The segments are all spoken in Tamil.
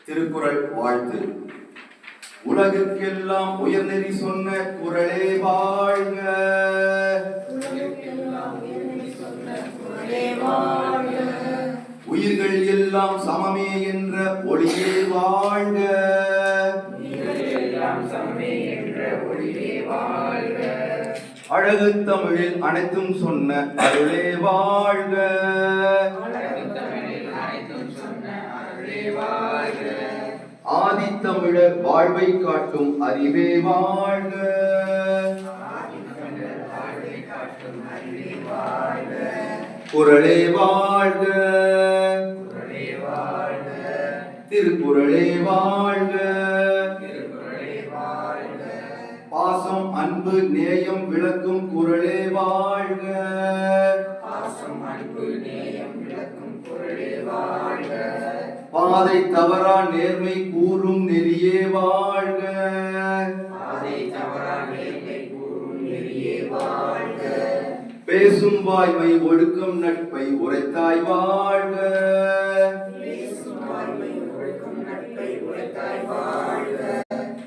திருக்குறள் வாழ்த்து. உலகுக்கெல்லாம் உயர்நெறி சொன்ன குறளே வாழ்க. உயிர்கள் எல்லாம் சமமே என்ற ஒளியே வாழ்க. அழகு தமிழில் அனைத்தும் சொன்ன அருளே வாழ்க. ஆதித்தமிழர் வாழ்வை காட்டும் அறிவே வாழ்க. குறளே வாழ்க. திருக்குறளே வாழ்க. பாசம் அன்பு நேயம் விளக்கும் குறளே வாழ்க. பாதை தவறா நேர்மை கூறும் நெறியே வாழ்க. பேசும் வாய்மை ஒடுக்கும் நட்பை உரைத்தாய் வாழ்க.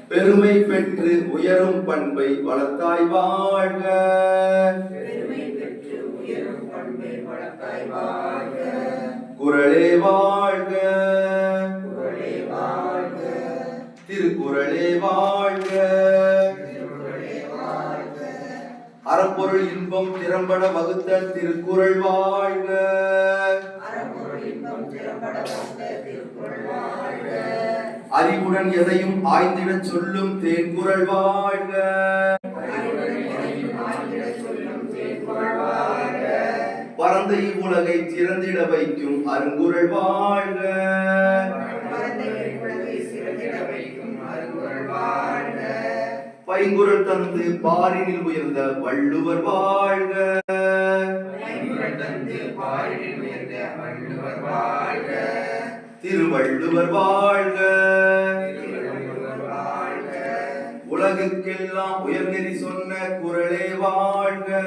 பெருமை பெற்று உயரும் பண்பை வளர்த்தாய் வாழ்க. குறளே வாழ்க. திருக்குறளே வாழ்க. அறப்பொருள் இன்பம் திறம்பட வகுத்த திருக்குறள் வாழ்க. அறிவுடன் எதையும் ஆய்ந்திடச் சொல்லும் தேன்குறள் வாழ்க. பரந்த இவ்வுலகை திறந்திட வைக்கும் அருங்குறள் வாழ்க. பைங்குறள் தந்து பாரினில் உயர்ந்த வள்ளுவர் வாழ்க. திருவள்ளுவர் வாழ்க. உலகுக்கெல்லாம் உயர்நெறி சொன்ன குறளே வாழ்க.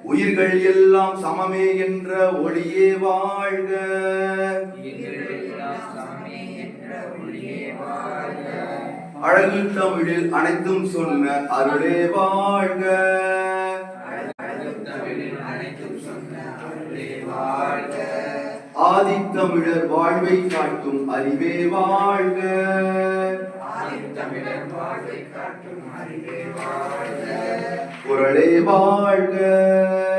உயிர்கள் எல்லாம் சமமே என்ற ஒளியே வாழ்க. அழகு தமிழில் அனைத்தும் சொன்ன அருளே வாழ்க. ஆதித்தமிழர் வாழ்வை காட்டும் அறிவே வாழ்க. குறளே வாழ்க.